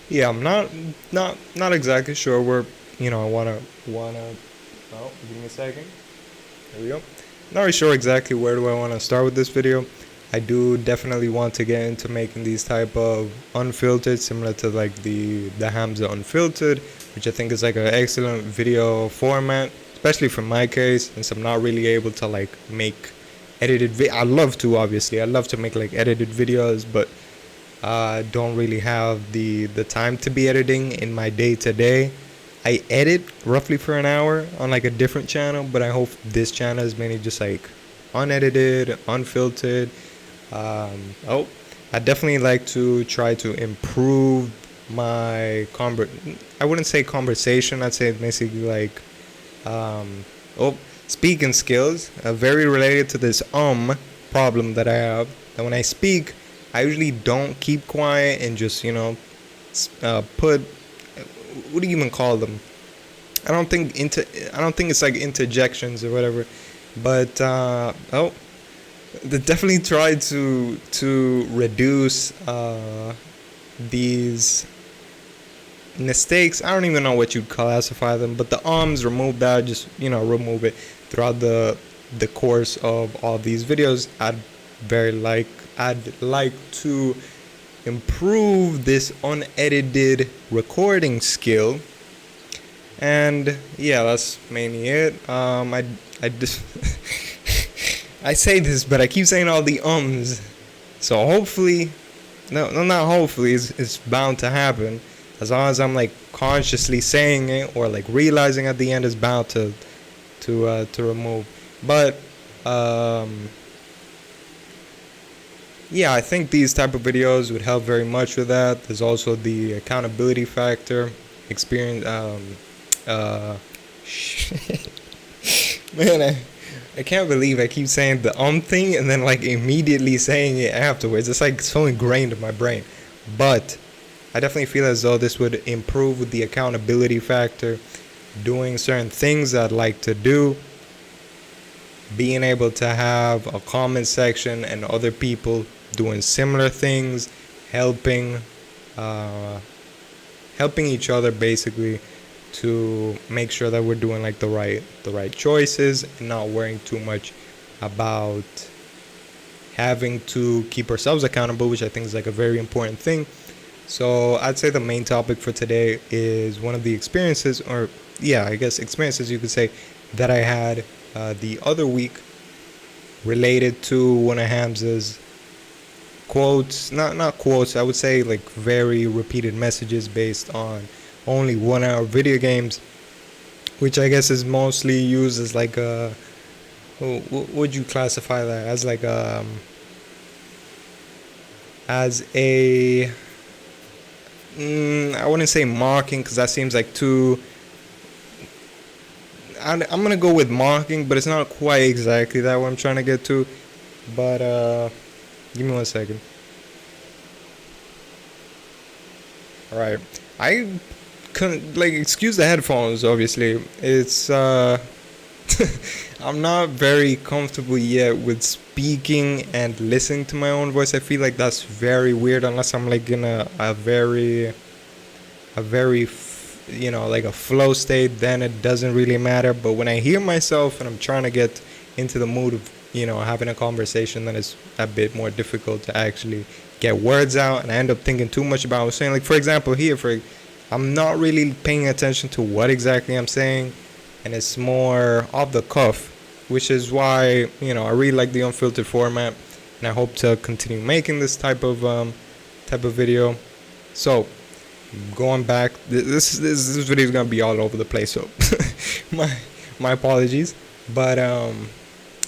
Yeah, I'm not exactly sure where I wanna. Oh, give me a second. There we go. Not really sure exactly where do I want to start with this video. I do definitely want to get into making these type of unfiltered, similar to like the Hamza unfiltered, which I think is like an excellent video format, especially for my case, since I'm not really able to like make edited. I love to, obviously. I love to make like edited videos, but don't really have the time to be editing in my day to day. I edit roughly for an hour on like a different channel, but I hope this channel is mainly just like unedited, unfiltered. Oh, I definitely like to try to improve my I wouldn't say conversation. I'd say basically like um, oh, speaking skills. Very related to this problem that I have. That when I speak, I usually don't keep quiet and just put, what do you even call them? I don't think it's like interjections or whatever, but they definitely try to reduce these mistakes. I don't even know what you'd classify them, but the remove that, just remove it throughout the course of all these videos. I'd like to improve this unedited recording skill. And yeah, that's mainly it. I just I say this, but I keep saying all the ums. So hopefully, no, not hopefully, it's bound to happen. As long as I'm like consciously saying it or like realizing at the end, it's bound to remove. But yeah, I think these type of videos would help very much with that. There's also the accountability factor, experience. Man, I can't believe I keep saying the thing and then like immediately saying it afterwards. It's like so ingrained in my brain. But I definitely feel as though this would improve with the accountability factor, doing certain things I'd like to do, being able to have a comment section and other people doing similar things, helping each other basically, to make sure that we're doing like the right choices and not worrying too much about having to keep ourselves accountable, which I think is like a very important thing. So I'd say the main topic for today is one of the experiences, or yeah, I guess experiences you could say, that I had the other week, related to one of Hamza's quotes, not quotes, I would say like very repeated messages based on only 1 hour video games, which I guess is mostly used as like a, would you classify that as like as a I wouldn't say mocking, because that seems like too, I'm gonna go with mocking, but it's not quite exactly that what I'm trying to get to. But give me 1 second. All right, I couldn't, like, excuse the headphones. Obviously, it's I'm not very comfortable yet with speaking and listening to my own voice. I feel like that's very weird unless I'm like in a very like a flow state. Then it doesn't really matter. But when I hear myself and I'm trying to get into the mood of having a conversation, then it's a bit more difficult to actually get words out, and I end up thinking too much about what I'm saying. Like, for example, here, I'm not really paying attention to what exactly I'm saying, and it's more off the cuff, which is why I really like the unfiltered format, and I hope to continue making this type of video. So, going back, this video is gonna be all over the place, so my apologies. But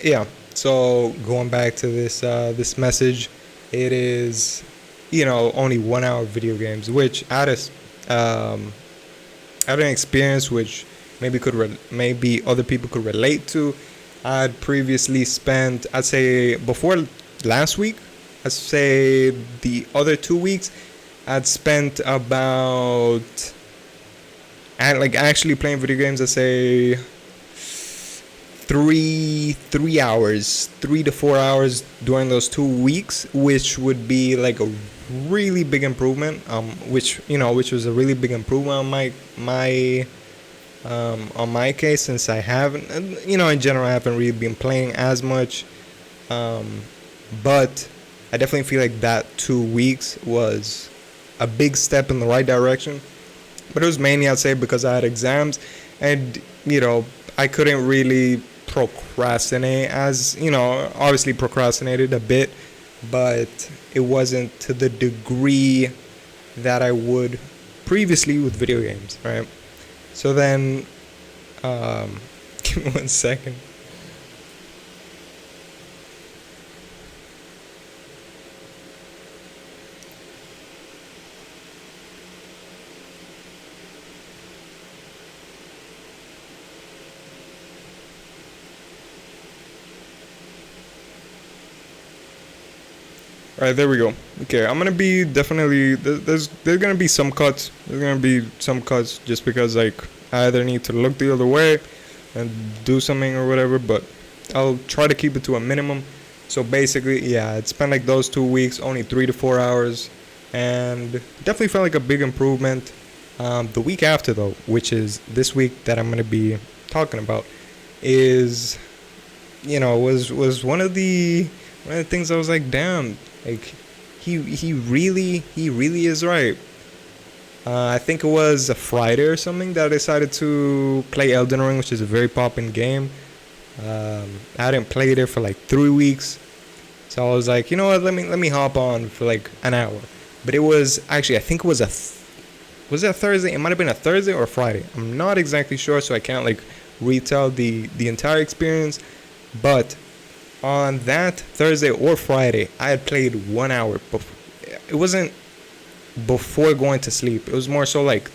yeah. So going back to this message, it is only 1 hour video games, which out of an experience which maybe other people could relate to. I'd previously spent, I'd say before last week, I'd say the other 2 weeks, I'd spent about, and like actually playing video games, I'd say 3 hours, 3 to 4 hours during those 2 weeks, which would be like a really big improvement, which was a really big improvement on my case, since I haven't, in general, I haven't really been playing as much. But I definitely feel like that 2 weeks was a big step in the right direction. But it was mainly, I'd say, because I had exams, and I couldn't really procrastinate, as obviously procrastinated a bit, but it wasn't to the degree that I would previously with video games, right? So then, give me 1 second. All right, there we go. Okay, I'm gonna be definitely there's gonna be some cuts. There's gonna be some cuts just because like I either need to look the other way and do something or whatever. But I'll try to keep it to a minimum. So basically, yeah, it's been like those 2 weeks, only 3 to 4 hours, and definitely felt like a big improvement. The week after though, which is this week that I'm gonna be talking about, is was one of the things I was like, damn, like he really is right. I think it was a Friday or something that I decided to play Elden Ring, which is a very poppin' game. I hadn't played it for like 3 weeks, so I was like, you know what, let me hop on for like an hour. But it was actually, I think it was was it a Thursday? It might have been a Thursday or a Friday. I'm not exactly sure, so I can't like retell the entire experience. But on that Thursday or Friday, I had played 1 hour. It wasn't before going to sleep. It was more so like,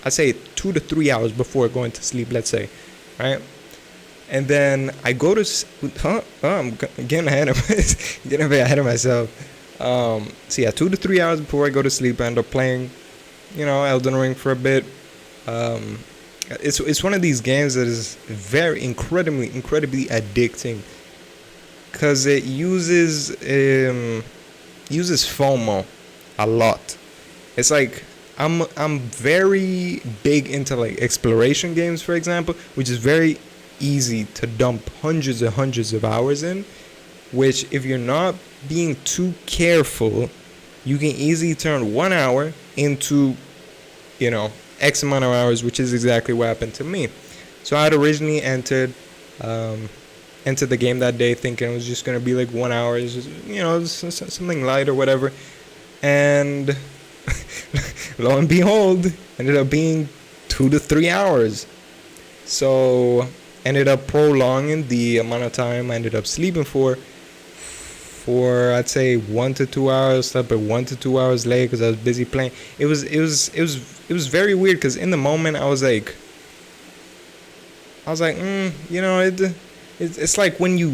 I'd say 2 to 3 hours before going to sleep, let's say, right? And then I go to, I'm getting getting a bit ahead of myself. So yeah, 2 to 3 hours before I go to sleep, I end up playing, Elden Ring for a bit. It's one of these games that is very incredibly addicting, because it uses FOMO a lot. It's like I'm very big into like exploration games, for example, which is very easy to dump hundreds and hundreds of hours in, which if you're not being too careful, you can easily turn 1 hour into X amount of hours, which is exactly what happened to me. So I had originally entered the game that day thinking it was just gonna be like 1 hour, it's just, something light or whatever, and lo and behold, ended up being 2 to 3 hours. So ended up prolonging the amount of time I ended up sleeping for I'd say 1 to 2 hours. Slept at 1 to 2 hours late because I was busy playing. It was very weird, because in the moment I was like, it's like when you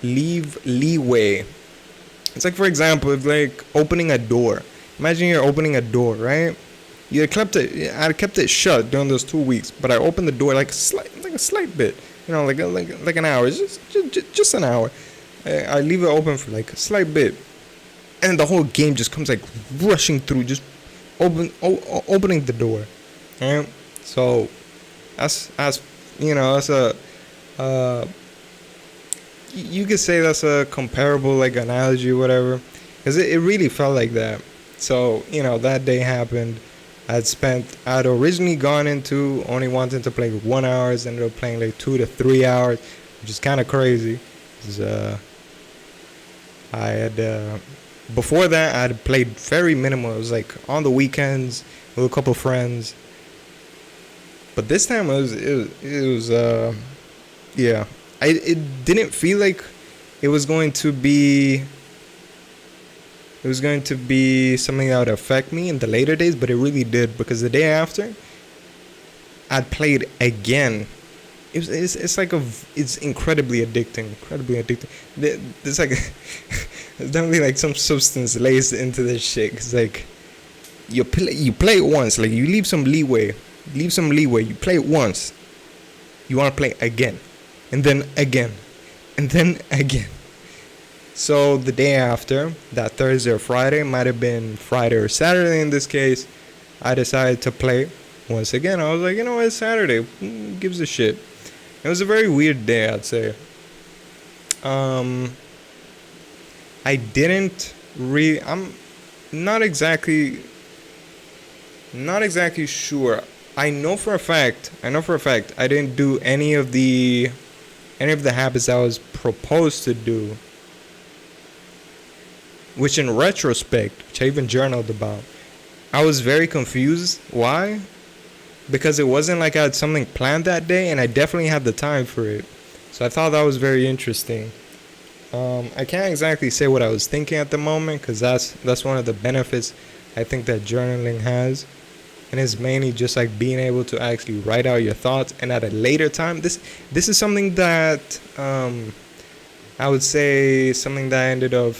leave leeway. It's like, for example, if like opening a door. Imagine you're opening a door, right? I kept it shut during those 2 weeks, but I opened the door like a slight bit, like an hour, just an hour. I leave it open for like a slight bit, and the whole game just comes like rushing through, just opening the door, right? So that's a you could say that's a comparable like analogy or whatever, because it really felt like that. So that day happened. I'd originally gone into only wanting to play 1 hour, ended up playing like 2 to 3 hours, which is kind of crazy. I had before that I had played very minimal. It was like on the weekends with a couple friends, but this time it didn't feel like it was going to be something that would affect me in the later days, but it really did, because the day after I'd played again. It's incredibly addicting. There's like there's definitely like some substance laced into this shit. Cause like you play it once, like you leave some leeway. You play it once, you want to play again, and then again, and then again. So the day after, that Thursday or Friday, might have been Friday or Saturday in this case, I decided to play once again. I was like, you know what, it's Saturday. Who gives a shit? It was a very weird day, I'd say. I didn't I'm not exactly sure. I know for a fact I didn't do any of the habits I was proposed to do, which in retrospect, which I even journaled about, I was very confused. Why? Because it wasn't like I had something planned that day, and I definitely had the time for it. So I thought that was very interesting. I can't exactly say what I was thinking at the moment, because that's one of the benefits I think that journaling has, and it's mainly just like being able to actually write out your thoughts, and at a later time, this is something that I would say something that I ended up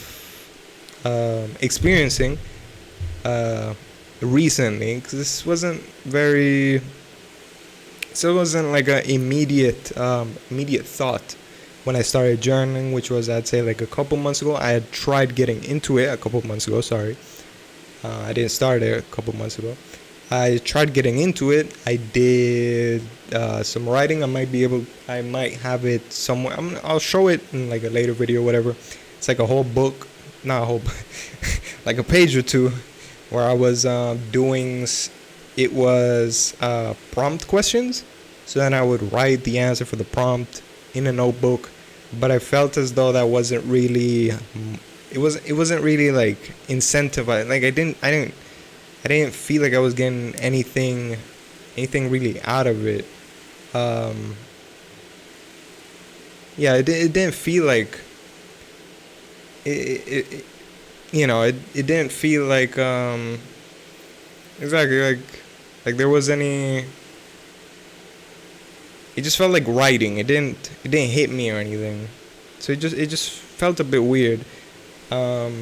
experiencing recently, because this wasn't very, so it wasn't like an immediate thought when I started journaling, which was, I'd say, like a couple months ago. I had tried getting into it a couple months ago. Sorry, I didn't start it a couple months ago. I tried getting into it. I did some writing. I might have it somewhere. I'll show it in like a later video, whatever. It's like a whole book, not a whole, like a page or two, where I was doing. It was prompt questions. So then I would write the answer for the prompt in a notebook, but I felt as though that wasn't really. It wasn't really like incentivized. Like I didn't feel like I was getting anything really out of it. Yeah, it didn't feel like it didn't feel like exactly like there was any. It just felt like writing. It didn't hit me or anything. So it just felt a bit weird. So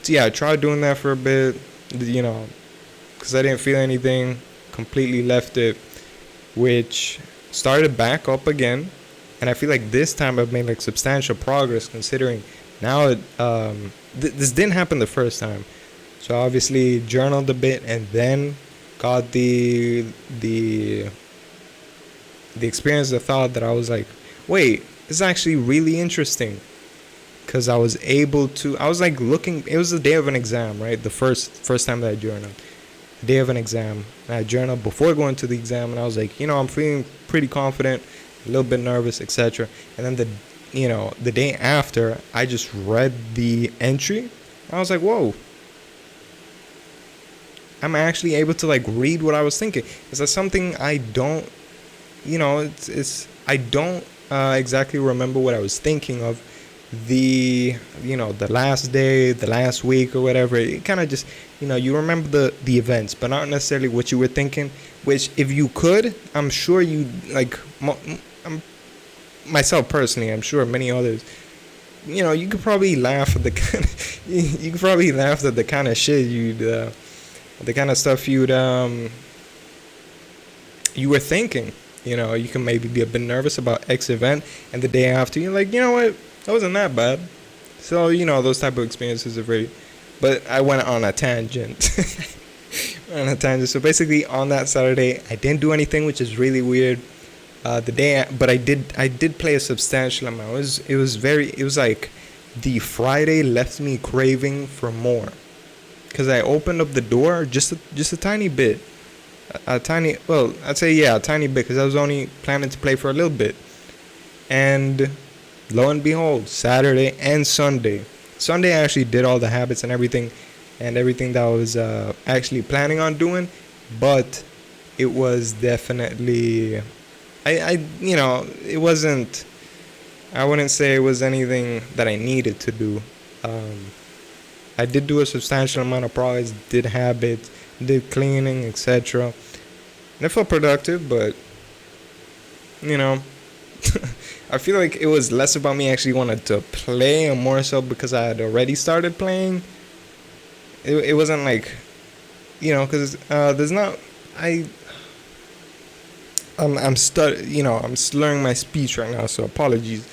yeah, I tried doing that for a bit, because I didn't feel anything. Completely left it, which started back up again, and I feel like this time I've made like substantial progress, considering now this didn't happen the first time. So I obviously journaled a bit and then got the experience, the thought that I was like, wait, this is actually really interesting. Because I was like looking, it was the day of an exam, right? The first time that I journaled. The day of an exam. And I journaled before going to the exam, and I was like, I'm feeling pretty confident, a little bit nervous, etc. And then the day after, I just read the entry. I was like, whoa. I'm actually able to like read what I was thinking. Is that something I don't, I don't exactly remember what I was thinking of the last day, the last week or whatever. It kind of just, you remember the events, but not necessarily what you were thinking, which if you could, I'm sure you like, myself personally, I'm sure many others, you could probably laugh at the kind of shit the kind of stuff you were thinking. You can maybe be a bit nervous about X event, and the day after you're like, you know what, that wasn't that bad. So those type of experiences are very. But I went on a tangent. So basically, on that Saturday, I didn't do anything, which is really weird. But I did play a substantial amount. It was like the Friday left me craving for more, because I opened up the door just a tiny bit. I'd say a tiny bit, because I was only planning to play for a little bit. And lo and behold, Saturday and Sunday I actually did all the habits and everything that I was actually planning on doing, but it was definitely, it wasn't, I wouldn't say it was anything that I needed to do. I did do a substantial amount of progress, did habits, did cleaning, etc. And it felt productive, but I feel like it was less about me actually wanting to play, and more so because I had already started playing. It wasn't like, because there's not, I'm slurring my speech right now, so apologies.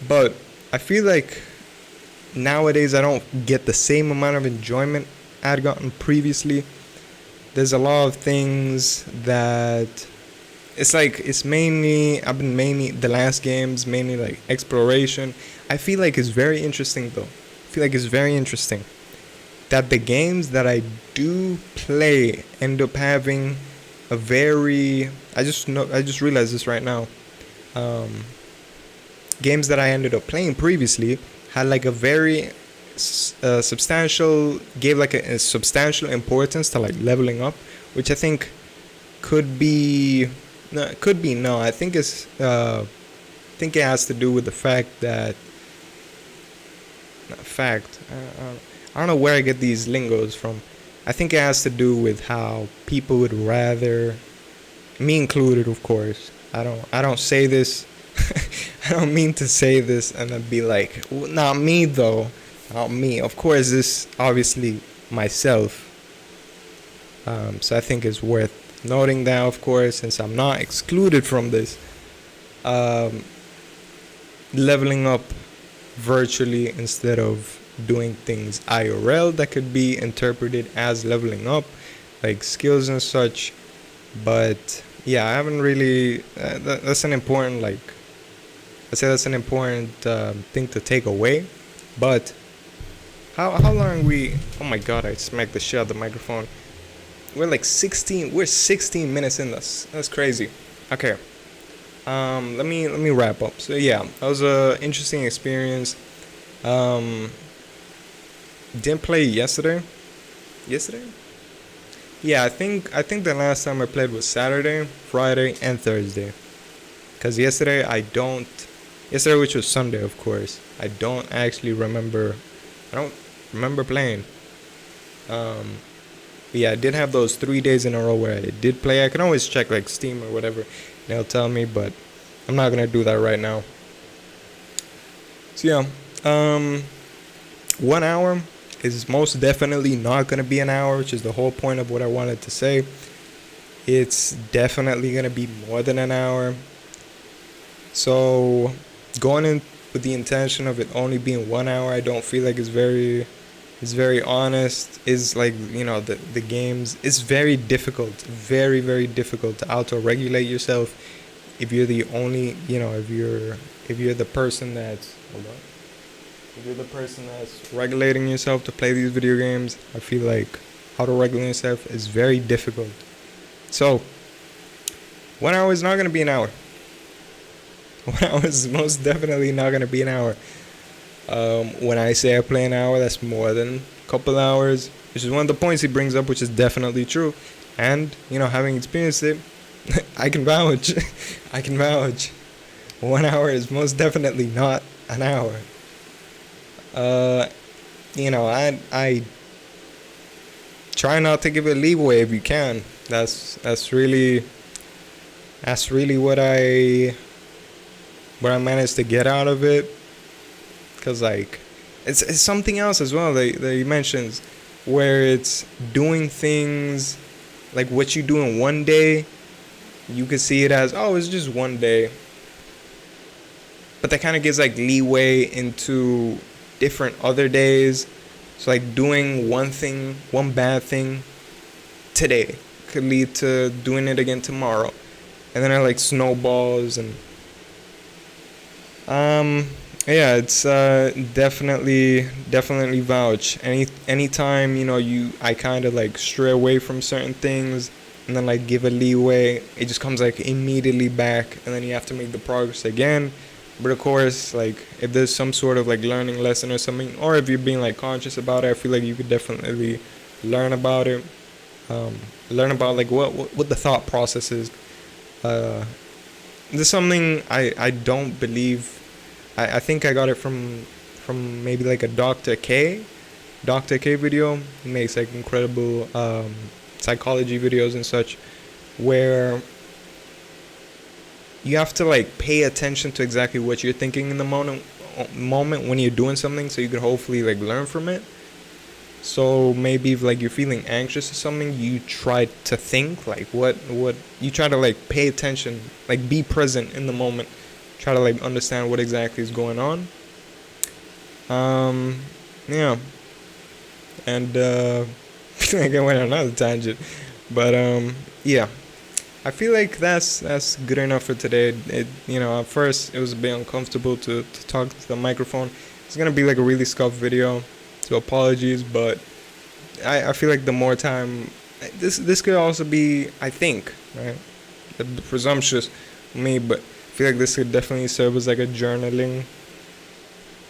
But I feel like nowadays I don't get the same amount of enjoyment I'd gotten previously. There's a lot of things that I've been mainly the last games mainly like exploration. I feel like it's very interesting though. I feel like it's very interesting that the games that I do play end up having a very I just realized this right now. Games that I ended up playing previously had like a very substantial gave like a substantial importance to like leveling up, which I think could be no. I think it has to do with the fact that I don't know where I get these lingos from. I think it has to do with how people would rather, me included, of course. I don't say this. I don't mean to say this and then be like, not me though, not me. Of course, this obviously myself. So I think it's worth noting that, of course, since I'm not excluded from this. Leveling up virtually instead of doing things IRL that could be interpreted as leveling up, like skills and such. But yeah, I haven't really. That's an important that's an important thing to take away. But how long are we? Oh my god! I smacked the shit out of the microphone. We're 16 minutes in this. That's crazy. Okay. Let me wrap up. So yeah, that was a interesting experience. Didn't play yesterday. Yeah, I think the last time I played was Saturday, Friday, and Thursday. Cause yesterday, which was Sunday, of course, I don't remember playing. But yeah, I did have those 3 days in a row where I did play. I can always check like Steam or whatever. They'll tell me, but I'm not gonna do that right now. So yeah, 1 hour is most definitely not gonna be an hour, which is the whole point of what I wanted to say. It's definitely gonna be more than an hour. So going in with the intention of it only being 1 hour, I don't feel like it's very honest. Is like, the games, it's very difficult, very, very difficult to auto-regulate yourself if you're the only, if you're the person that's, if you're the person that's regulating yourself to play these video games. I feel like auto-regulating yourself is very difficult. So 1 hour is not going to be an hour. 1 hour is most definitely not going to be an hour. When I say I play an hour, that's more than a couple hours, which is one of the points he brings up, which is definitely true. And, having experienced it, I can vouch. 1 hour is most definitely not an hour. I try not to give it leeway if you can. That's really what I managed to get out of it. Cause it's something else as well that he mentions, where it's doing things like what you do in one day. You could see it as, it's just one day, but that kind of gives like leeway into different other days. So like doing one bad thing today could lead to doing it again tomorrow, and then it like snowballs. And yeah, it's definitely vouch. Anytime I kind of like stray away from certain things and then like give a leeway, it just comes like immediately back, and then you have to make the progress again. But of course, like if there's some sort of like learning lesson or something, or if you're being like conscious about it, I feel like you could definitely learn about it. Learn about like what the thought process is. There's something I don't believe. I think I got it from maybe like a Dr. K video. He makes like incredible psychology videos and such, where you have to like pay attention to exactly what you're thinking in the moment when you're doing something, so you can hopefully like learn from it. So maybe if like you're feeling anxious or something, you try to think like what you try to like pay attention, like be present in the moment, try to like understand what exactly is going on. Yeah, and I went on another tangent, but yeah. I feel like that's good enough for today. At first it was a bit uncomfortable to talk to the microphone. It's gonna be like a really scuffed video, so apologies. But I feel like the more time, this could also be, I think, right, the presumptuous me, but I feel like this could definitely serve as like a journaling,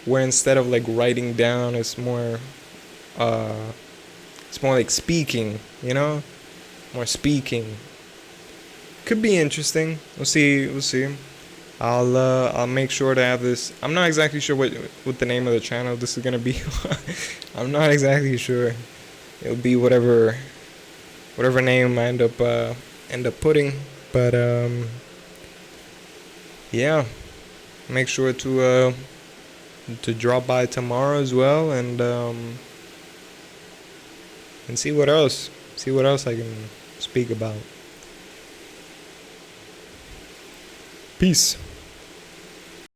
where instead of like writing down, uh, it's more like speaking. More speaking. Could be interesting. We'll see. We'll see. I'll make sure to have this. I'm not exactly sure what the name of the channel this is gonna be. I'm not exactly sure. It'll be whatever name I end up putting. But yeah. Make sure to drop by tomorrow as well, and see what else. See what else I can speak about. Peace.